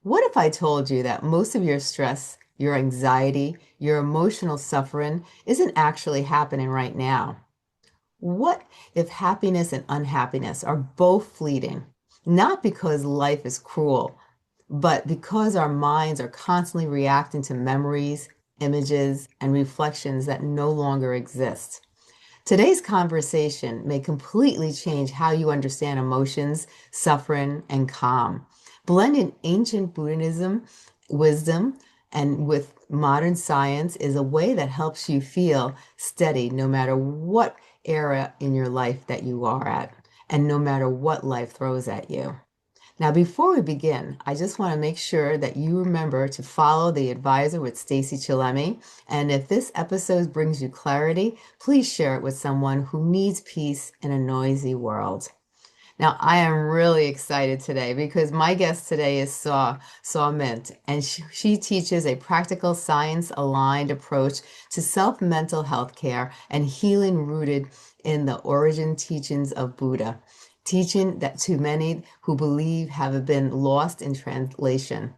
What if I told you that most of your stress, your anxiety, your emotional suffering isn't actually happening right now? What if happiness and unhappiness are both fleeting? Not because life is cruel, but because our minds are constantly reacting to memories, images, and reflections that no longer exist. Today's conversation may completely change how you understand emotions, suffering, and calm. Blending ancient Buddhism, wisdom, and with modern science is a way that helps you feel steady no matter what era in your life that you are at, and no matter what life throws at you. Now, before we begin, I just want to make sure that you remember to follow the advisor with Stacy Chillemi. And if this episode brings you clarity, please share it with someone who needs peace in a noisy world. Now, I am really excited today because my guest today is Saw Mint, and she teaches a practical science-aligned approach to self-mental health care and healing rooted in the origin teachings of Buddha, teaching that too many who believe have been lost in translation.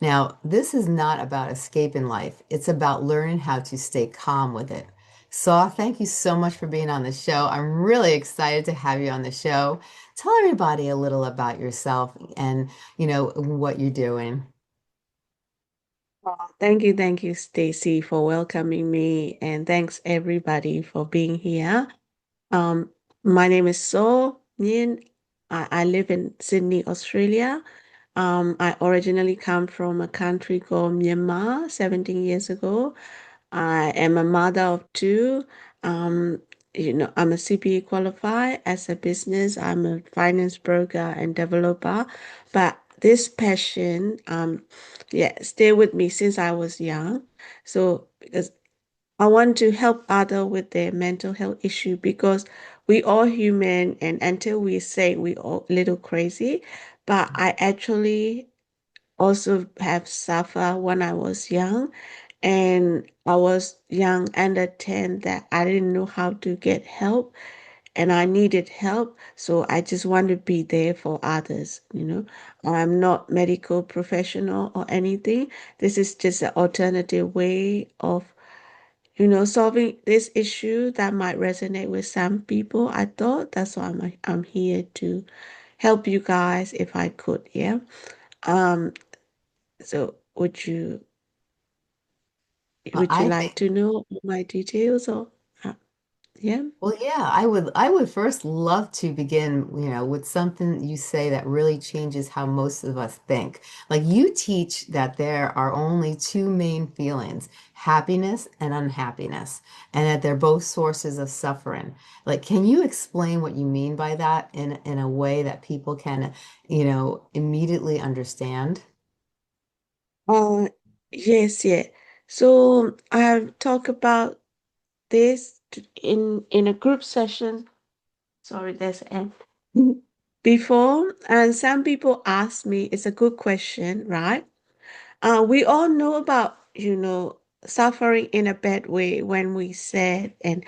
Now, this is not about escaping life. It's about learning how to stay calm with it. Saw, thank you so much for being on the show. I'm really excited to have you on the show. Tell everybody a little about yourself and, what you're doing. Oh, thank you, Stacy, for welcoming me, and thanks everybody for being here. Um, my name is So Nhin. I live in Sydney, Australia. I originally come from a country called Myanmar 17 years ago. I am a mother of two. Um, I'm a CPA qualified as a business. I'm a finance broker and developer. But this passion, yeah, stay with me since I was young. So because I want to help others with their mental health issue because we all human and until we say we all little crazy, but I actually also have suffered when I was young, and I was young under 10 that I didn't know how to get help and I needed help. So I just want to be there for others. I'm not medical professional or anything. This is just an alternative way of solving this issue that might resonate with some people. I thought that's why I'm here to help you guys if I could, yeah. Um, so would you I like think to know all my details or yeah? Well, yeah, I would first love to begin, with something you say that really changes how most of us think. Like you teach that there are only two main feelings, happiness and unhappiness, and that they're both sources of suffering. Like, can you explain what you mean by that in a way that people can, immediately understand? Uh yes, yeah. So I've talked about this in a group session. Sorry, there's an before, and some people ask me, it's a good question, right? We all know about, suffering in a bad way when we sad and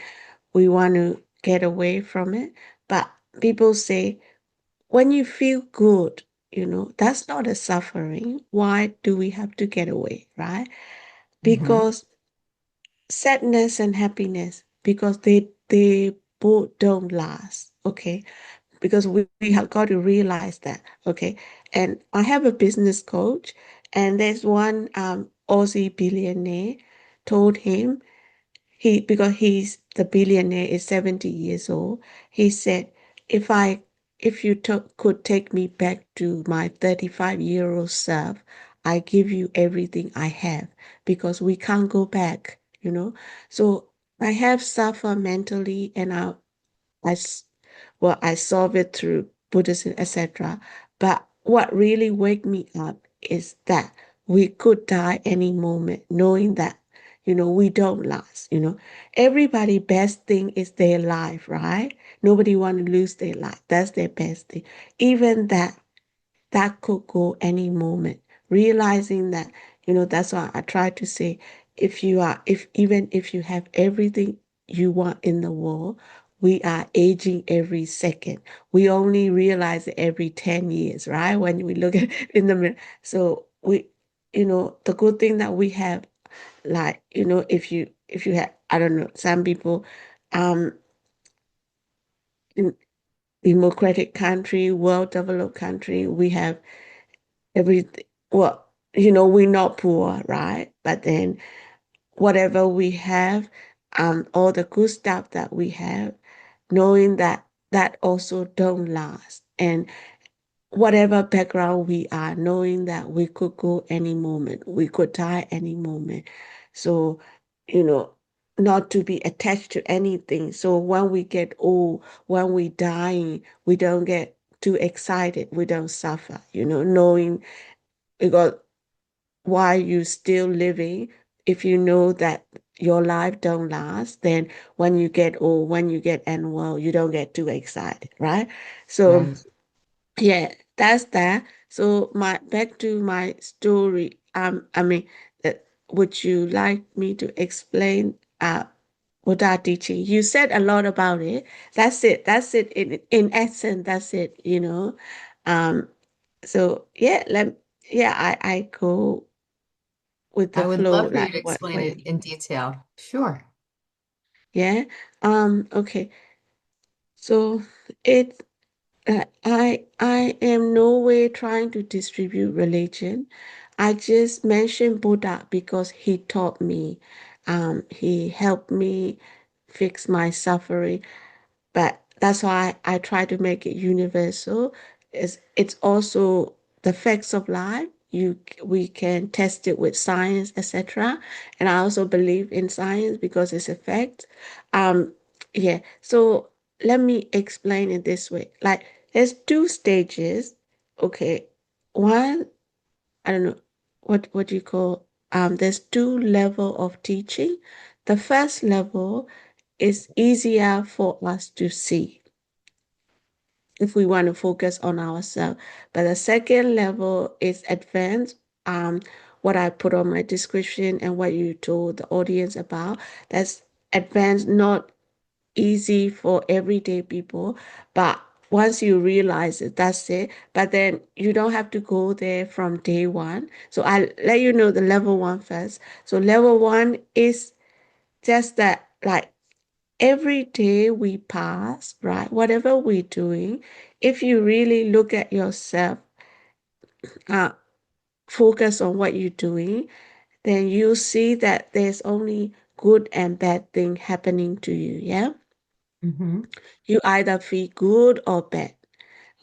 we want to get away from it. But people say, when you feel good, that's not a suffering. Why do we have to get away, right? Hmm. Because sadness and happiness, because they both don't last, okay? Because we have got to realize that, okay? And I have a business coach, and there's one Aussie billionaire told him because he's the billionaire is 70 years old. He said, if I if you could take me back to my 35-year-old self, I give you everything I have because we can't go back. So I have suffered mentally and I well, I solve it through Buddhism, etc. But what really wake me up is that we could die any moment, knowing that, we don't last. Everybody best thing is their life, right? Nobody want to lose their life. That's their best thing. Even that could go any moment. Realizing that, that's why I try to say, if you have everything you want in the world, we are aging every second. We only realize it every 10 years, right? When we look at in the mirror. So we, the good thing that we have, like, if you have, I don't know, some people, um, in democratic country, well-developed country, we have everything. Well, we're not poor, right? But then whatever we have, all the good stuff that we have, knowing that that also don't last. And whatever background we are, knowing that we could go any moment, we could die any moment. So, you know, not to be attached to anything. So when we get old, when we dying, we don't get too excited, we don't suffer, knowing because while you still living, if you know that your life don't last, then when you get old, when you get unwell, you don't get too excited, right? So Right. yeah, that's that. So my back to my story. I mean, uh, would you like me to explain what our teaching? You said a lot about it. That's it. That's it. In essence, that's it. Um. So yeah, I go with the I would flow. love for you Like to explain what? it in detail. Sure. Yeah. Okay. So it I am no way trying to distribute religion. I just mentioned Buddha because he taught me. He helped me fix my suffering. But that's why I try to make it universal. It's also the facts of life. We can test it with science, etc. And I also believe in science because it's a fact. Um, yeah. So let me explain it this way. Like there's two stages. Okay. One, I don't know what do you call there's two level of teaching. The first level is easier for us to see if we want to focus on ourselves. But the second level is advanced. Um, what I put on my description and what you told the audience about, that's advanced, not easy for everyday people. But once you realize it, that's it. But then you don't have to go there from day one. So I'll let you know the level one first. So level one is just that, like, every day we pass, right? Whatever we're doing, if you really look at yourself, uh, focus on what you're doing, then you see that there's only good and bad thing happening to you. Yeah. Mm-hmm. You either feel good or bad.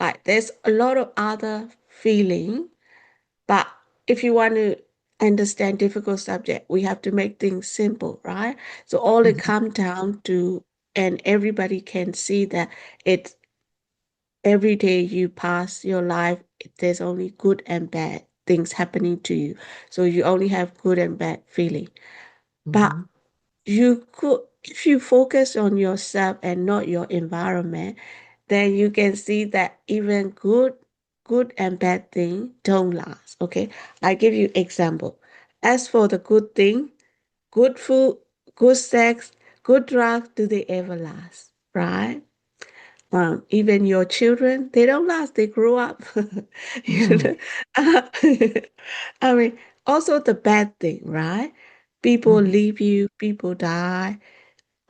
Like there's a lot of other feeling, but if you want to understand difficult subject, we have to make things simple, right? So all it Mm-hmm. comes down to, and everybody can see that it's every day you pass your life, there's only good and bad things happening to you. So you only have good and bad feeling. But Mm-hmm. you could, if you focus on yourself and not your environment, then you can see that even good and bad thing don't last. Okay. I give you example. As for the good thing, good food, good sex, good drugs, do they ever last? Right? Even your children, they don't last, they grow up. You Mm-hmm. know? I mean, also the bad thing, right? People Mm-hmm. leave you, people die,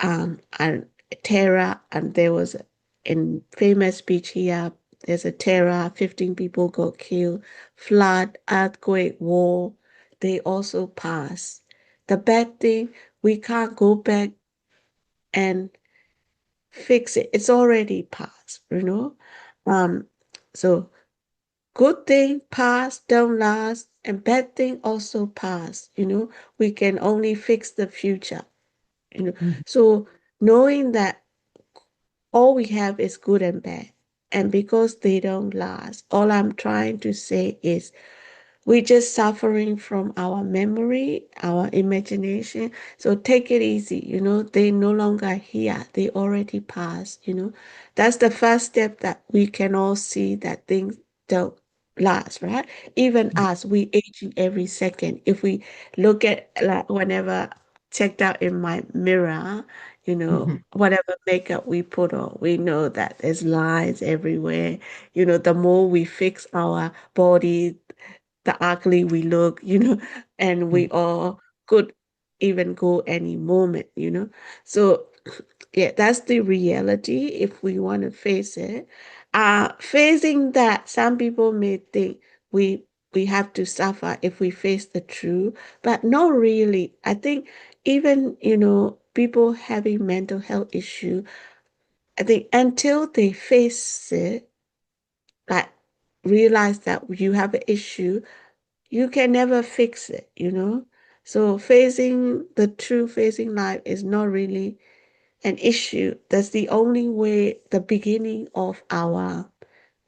and terror, and there was in famous speech here, there's a terror, 15 people got killed, flood, earthquake, war, they also pass. The bad thing, we can't go back and fix it. It's already past. Um, so good thing pass, don't last, and bad thing also pass. We can only fix the future. Mm-hmm. So knowing that all we have is good and bad, and because they don't last, all I'm trying to say is we're just suffering from our memory, our imagination. So take it easy. They no longer here. They already passed. That's the first step that we can all see that things don't last, right? Even us, we aging every second. If we look at, like, whenever checked out in my mirror, Mm-hmm. whatever makeup we put on, we know that there's lines everywhere. The more we fix our body, the ugly we look, and we all could even go any moment, So yeah, that's the reality if we want to face it. Facing that, some people may think we we have to suffer if we face the truth, but not really. I think even, people having mental health issue, I think until they face it, like realize that you have an issue, you can never fix it. So facing the truth, facing life is not really an issue. That's the only way, the beginning of our,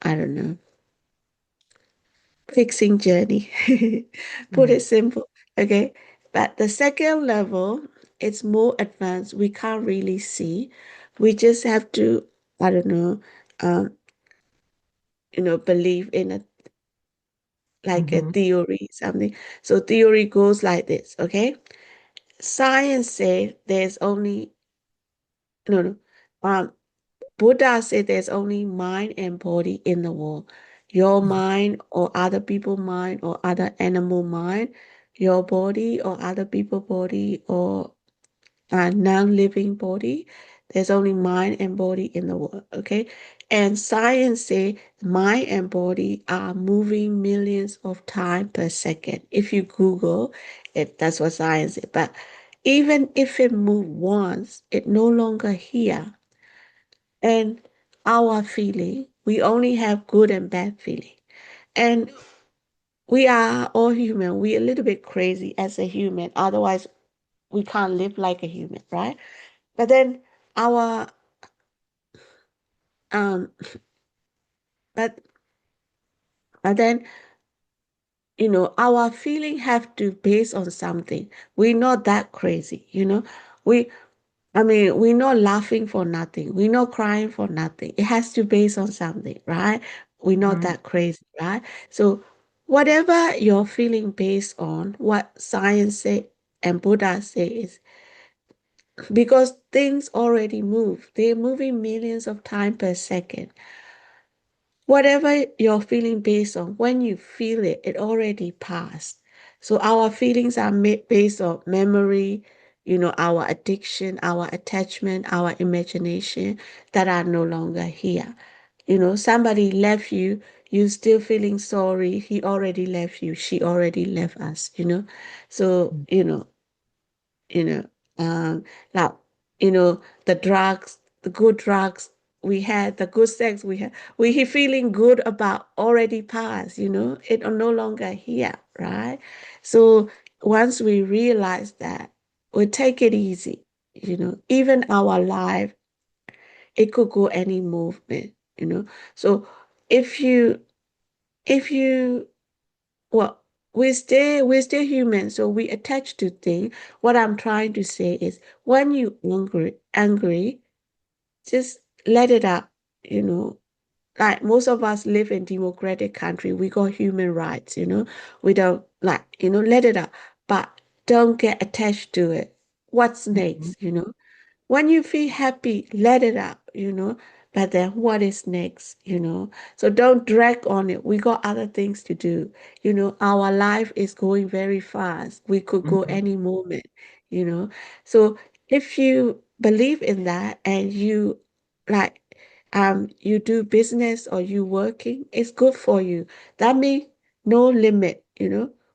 I don't know, fixing journey. Put it Right. simple, okay? But the second level, it's more advanced. We can't really see. We just have to, I don't know, um, believe in a like a Mm-hmm. theory, something. So theory goes like this, okay? Science says there's only no no. Buddha said there's only mind and body in the world. Your mind or other people mind or other animal mind, your body or other people body or a non-living body. There's only mind and body in the world, okay? And science say mind and body are moving millions of times per second. If you Google it, that's what science is. But even if it move once, it no longer here. And our feeling, we only have good and bad feeling. And we are all human. We're a little bit crazy as a human. Otherwise, we can't live like a human, right? But then our um but but then our feeling have to base on something. We're not that crazy. We we're not laughing for nothing. We're not crying for nothing. It has to base on something, right? We're not Mm-hmm. that crazy, right? So whatever you're feeling based on, what science say and Buddha say is because things already move. They're moving millions of times per second. Whatever you're feeling based on, when you feel it, it already passed. So our feelings are made based on memory, our addiction, our attachment, our imagination that are no longer here. Somebody left you, you still feeling sorry. He already left you, she already left us. So, you know, like, the drugs, the good drugs we had, the good sex we had, we feeling good about already passed. It are no longer here, right? So once we realize that, we take it easy. Even our life, it could go any movement. So if you, if you, well, we're still human, so we attach to things. What I'm trying to say is when you angry, just let it out, you know. Like most of us live in democratic country, we got human rights. We don't let it out, but don't get attached to it. What's Mm-hmm. next? When you feel happy, let it out. But then what is next? So don't drag on it. We got other things to do. Our life is going very fast. We could go Mm-hmm. any moment. So if you believe in that and like you do business or you working, it's good for you. That means no limit.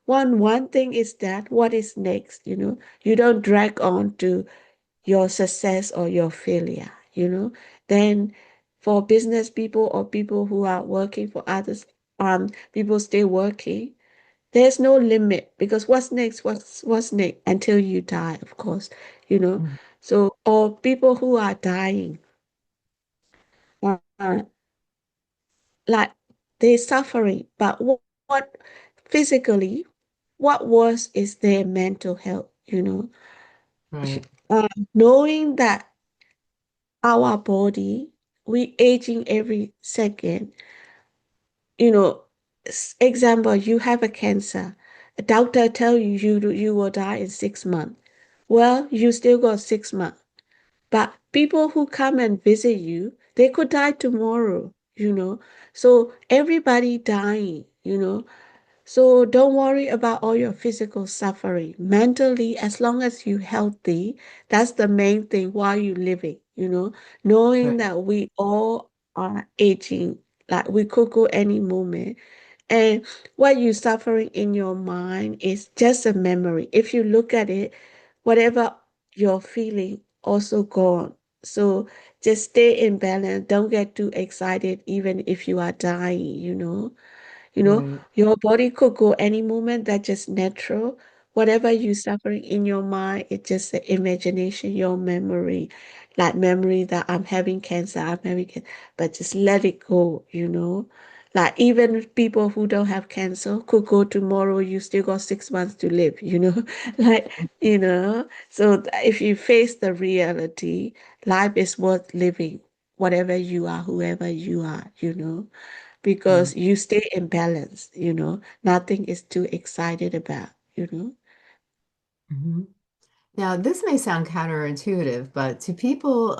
One thing is that what is next? You don't drag on to your success or your failure. Then for business people or people who are working for others, people stay working. There's no limit because what's next? What's next until you die, of course. Mm-hmm. So or people who are dying, uh, like they're suffering, but what physically, what worse is their mental health. Right. Knowing that our body, we aging every second. You know, example, you have a cancer. A doctor tell you will die in 6 months. Well, you still got 6 months. But people who come and visit you, they could die tomorrow. So everybody dying. So don't worry about all your physical suffering. Mentally, as long as you're healthy, that's the main thing while you're living, knowing Right. that we all are aging, like we could go any moment. And what you're suffering in your mind is just a memory. If you look at it, whatever you're feeling also gone. So just stay in balance. Don't get too excited, even if you are dying. You know, Right. your body could go any moment. That's just natural. Whatever you suffering in your mind, it's just the imagination, your memory, like memory that I'm having cancer, I'm having cancer, but just let it go. Like even people who don't have cancer could go tomorrow, you still got 6 months to live. Like, so if you face the reality, life is worth living, whatever you are, whoever you are, Right. because you stay in balance. Nothing is too excited about. Mhm. Now, this may sound counterintuitive, but to people,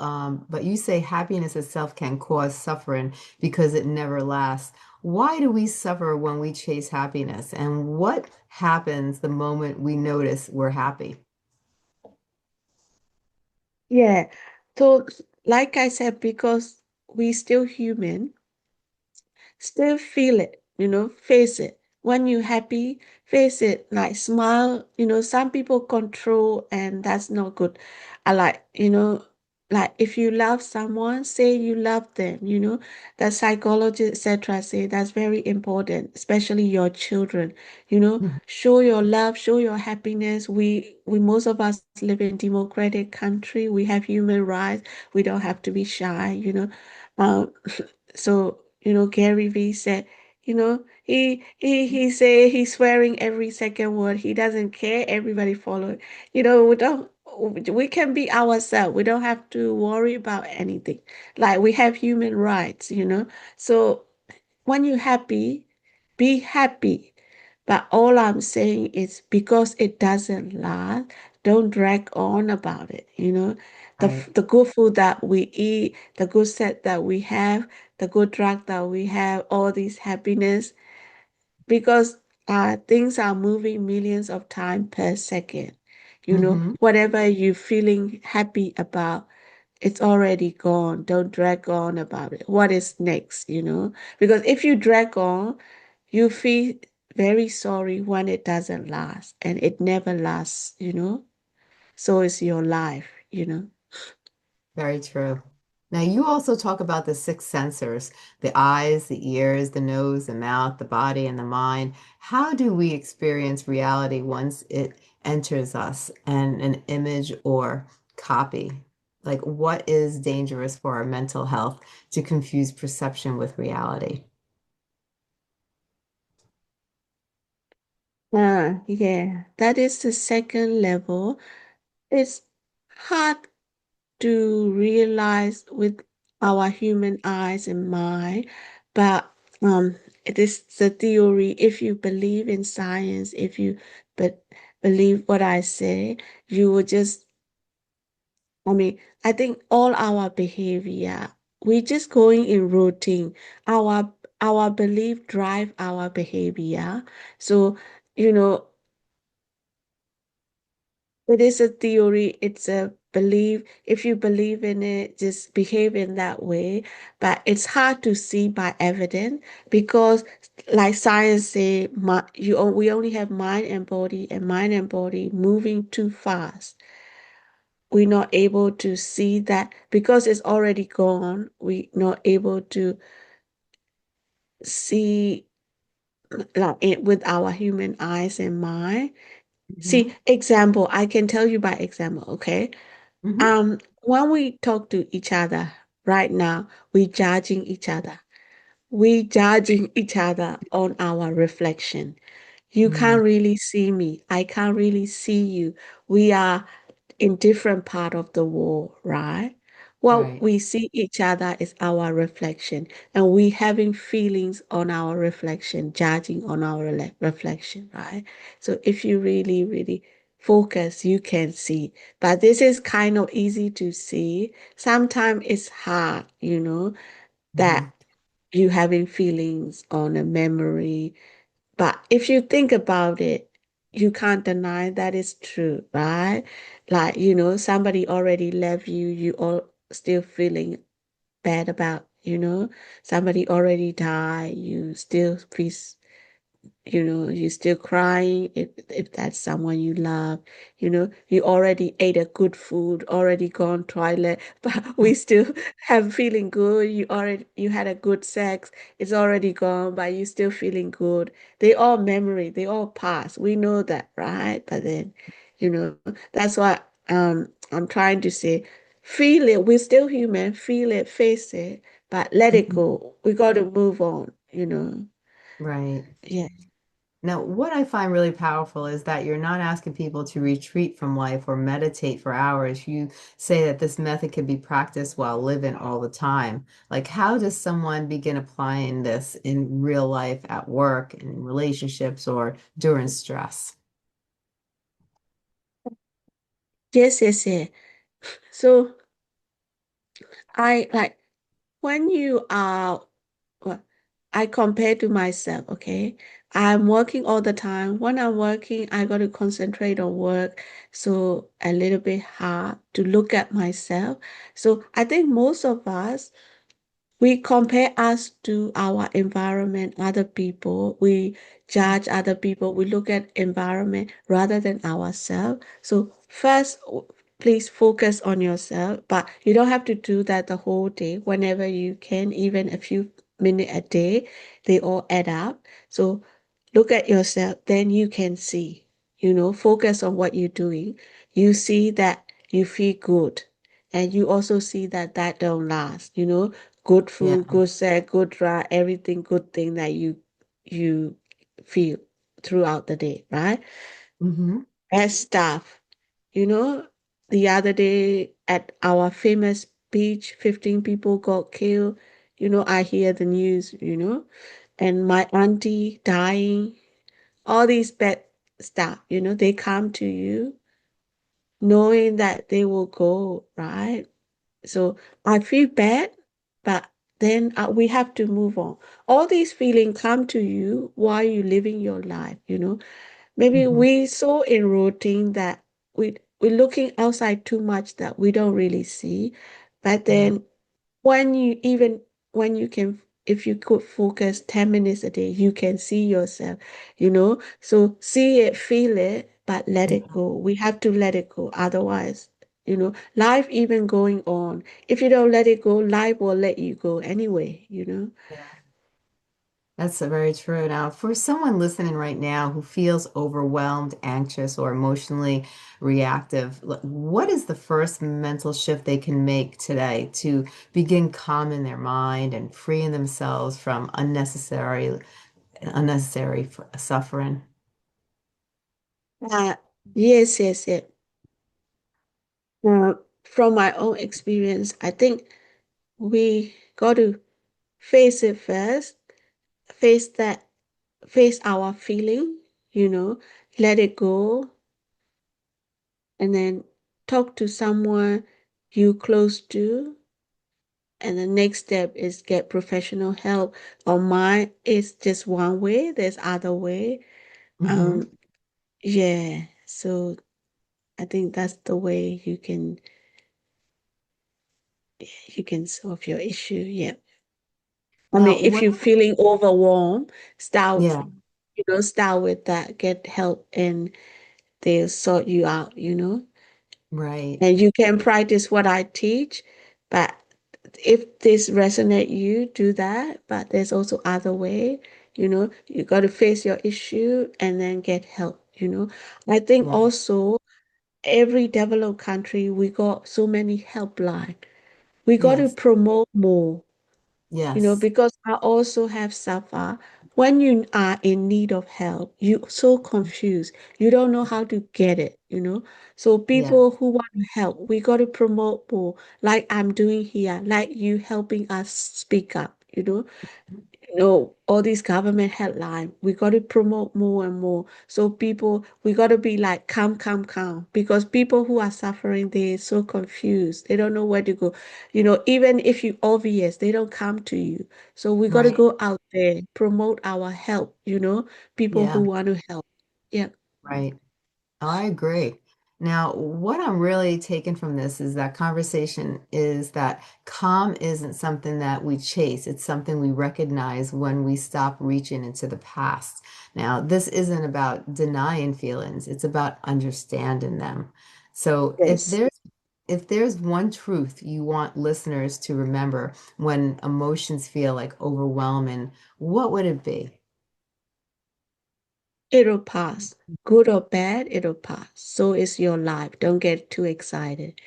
but you say happiness itself can cause suffering because it never lasts. Why do we suffer when we chase happiness? And what happens the moment we notice we're happy? Yeah. So, like I said, because we still human, still feel it, face it. When you're happy, face it, like smile. Some people control, and that's not good. I like if you love someone, say you love them. The psychologists, etc., say that's very important, especially your children. Show your love, show your happiness. We most of us live in democratic country. We have human rights. We don't have to be shy. Um, so, Gary Vee said, he say he's swearing every second word. He doesn't care. Everybody follow it. We can be ourselves. We don't have to worry about anything. Like we have human rights. So when you're happy, be happy. But all I'm saying is because it doesn't last, don't drag on about it. The, Right. f- the good food that we eat, the good set that we have, the good drug that we have, all this happiness, because things are moving millions of times per second. Hmm. Whatever you're feeling happy about, it's already gone. Don't drag on about it. What is next? Because if you drag on, you feel very sorry when it doesn't last, and it never lasts. So is your life. Very true. Now, you also talk about the six sensors, the eyes, the ears, the nose, the mouth, the body, and the mind. How do we experience reality once it enters us and an image or copy? Like, what is dangerous for our mental health to confuse perception with reality? Yeah, that is the second level. It's hard to realize with our human eyes and mind, but it is the theory. If you believe in science, if you but believe what I say, you will just. I mean, I think all our behavior, we just going in routine. Our belief drive our behavior. So, you know, it is a theory, it's a belief. If you believe in it, just behave in that way. But it's hard to see by evidence because, like science say, we only have mind and body, and mind and body moving too fast. We're not able to see that because it's already gone. We're not able to see like it with our human eyes and mind. Hmm. See, example, I can tell you by example, okay? Hmm. When we talk to each other right now, we judging each other. We judging each other on our reflection. You Mm. can't really see me. I can't really see you. We are in different part of the world, right? What Right. we see each other is our reflection, and we having feelings on our reflection, judging on our reflection, right? So if you really, really focus, you can see. But this is kind of easy to see. Sometimes it's hard, that Hmm. you having feelings on a memory But if you think about it, you can't deny that it's true, right? Like, somebody already left you, you all still feeling bad about, somebody already died, you still feel, you're still crying if that's someone you love, you already ate a good food, already gone toilet, but we still have feeling good. You had a good sex, it's already gone, but you still feeling good. They all memory, they all pass. We know that, right? But then, you know, that's why I'm trying to say, feel it. We're still human, feel it, face it, but let it Mhm. go. We got to move on. Right. Yeah. Now, what I find really powerful is that you're not asking people to retreat from life or meditate for hours. You say that this method can be practiced while living all the time. Like, how does someone begin applying this in real life at work, in relationships, or during stress? Yes, yes, yes. So I like when you are, well, I compare to myself, okay? I'm working all the time. When I'm working, I got to concentrate on work. So a little bit hard to look at myself. So I think most of us, we compare us to our environment, other people. We judge other people. We look at environment rather than ourselves. So first, please focus on yourself, but you don't have to do that the whole day. Whenever you can, even a few minutes a day, they all add up. So look at yourself, then you can see, focus on what you're doing. You see that you feel good. And you also see that that don't last, good Yeah. food, good sex, good drive, everything good thing that you feel throughout the day, right? Hmm. Bad stuff. You know, the other day at our famous beach, 15 people got killed. I hear the news, and my auntie dying, all these bad stuff, they come to you knowing that they will go, right? So I feel bad, but then we have to move on. All these feelings come to you while you're living your life. Maybe Hmm. we so in routine that we're looking outside too much that we don't really see. But Yeah. then when you even when you can if you could focus 10 minutes a day, you can see yourself. So see it, feel it, but let it Mhm. go. We have to let it go. Otherwise, life even going on. If you don't let it go, life will let you go anyway. Yeah. That's very true. Now, for someone listening right now who feels overwhelmed, anxious, or emotionally reactive, what is the first mental shift they can make today to begin calming their mind and freeing themselves from unnecessary suffering? Uh, yes, yes, yes. Uh, from my own experience, I think we got to face it first, face that, face our feeling, you know, let it go, and then talk to someone you close to. And the next step is get professional help. On mine, it's just one way. There's other way. Hmm. Um, yeah. So I think that's the way you can solve your issue. Yeah. I Now, mean, if you're feeling overwhelmed, start, yeah, start with that. Get help and they'll sort you out. right. And you can practice what I teach, but if this resonate you, do that. But there's also other way, you got to face your issue and then get help. I think Yeah, also every developed country, we got so many helpline. We got to yes, promote more. yes, Because I also have suffered. When you are in need of help, you so confused. You don't know how to get it. So yeah, people who want to help, we got to promote more, like I'm doing here, like you helping us speak up. No, all these government headline, we got to promote more and more. So people, we got to be like, calm, calm, calm. Because people who are suffering, they're so confused. They don't know where to go. Even if you obvious, they don't come to you. So we got to Right. go out there, promote our help, people who Yeah. want to help. Yeah. Right. Oh, I agree. Now, what I'm really taking from this is that conversation is that calm isn't something that we chase. It's something we recognize when we stop reaching into the past. Now, this isn't about denying feelings. It's about understanding them. So Yes. if there's one truth you want listeners to remember when emotions feel like overwhelming, what would it be? It'll pass. Good or bad, it'll pass. So is your life. Don't get too excited.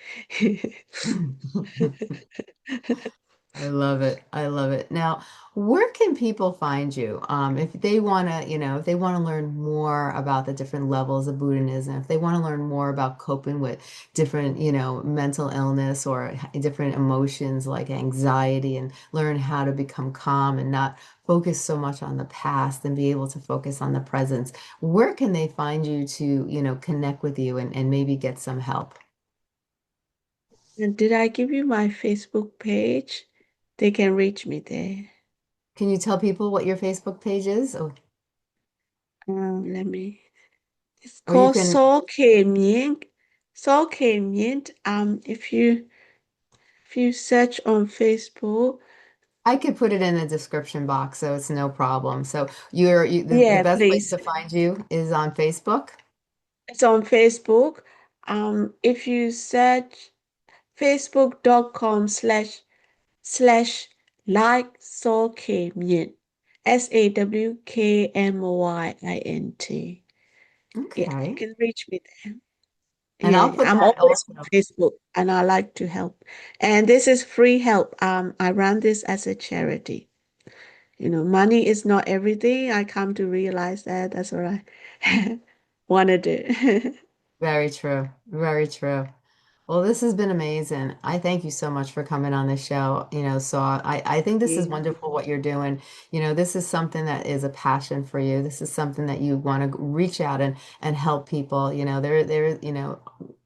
I love it. I love it. Now, where can people find you? If they want to, if they want to learn more about the different levels of Buddhism, if they want to learn more about coping with different, mental illness or different emotions like anxiety and learn how to become calm and not focus so much on the past and be able to focus on the present, where can they find you to, connect with you and maybe get some help? And did I give you my Facebook page? They can reach me there. Can you tell people what your Facebook page is? Let me. It's Or you called can Soul K Mien. Soul K Mien. If you search on Facebook, I could put it in the description box, so it's no problem. So the yeah, best place please. to find you is on Facebook. It's on Facebook. If you search facebook.com/slash like Soul K Mien. SAWKMYINT. Yeah, you Okay. can reach me there. And Yeah, I'll yeah. put I'm that always on also. Facebook and I like to help. And this is free help. I run this as a charity. Money is not everything. I come to realize that. That's what I want to do. Very true. Very true. Well, this has been amazing. I thank you so much for coming on the show. So I think this is Yeah. wonderful what you're doing. This is something that is a passion for you. This is something that you want to reach out and help people.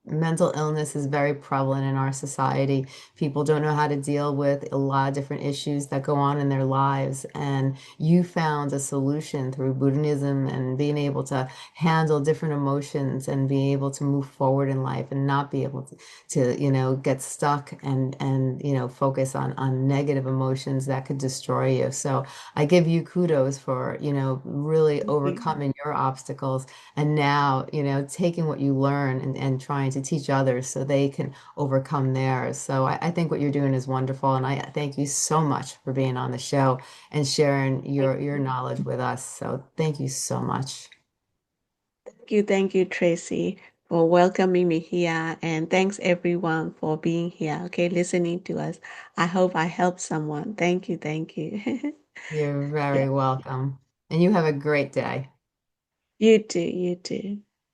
Mental illness is very prevalent in our society. People don't know how to deal with a lot of different issues that go on in their lives. And you found a solution through Buddhism and being able to handle different emotions and being able to move forward in life and not be able to get stuck and focus on negative emotions that could destroy you. So I give you kudos for really Thank you. overcoming your obstacles and now taking what you learn and trying to teach others so they can overcome theirs. So I think what you're doing is wonderful, and I thank you so much for being on the show and sharing Thank your you. knowledge with us. So thank you so much. Thank you, Tracy, for welcoming me here. And thanks everyone for being here, okay, listening to us. I hope I helped someone. Thank you, thank you. You're Yeah, very welcome. And you have a great day. you too, you too.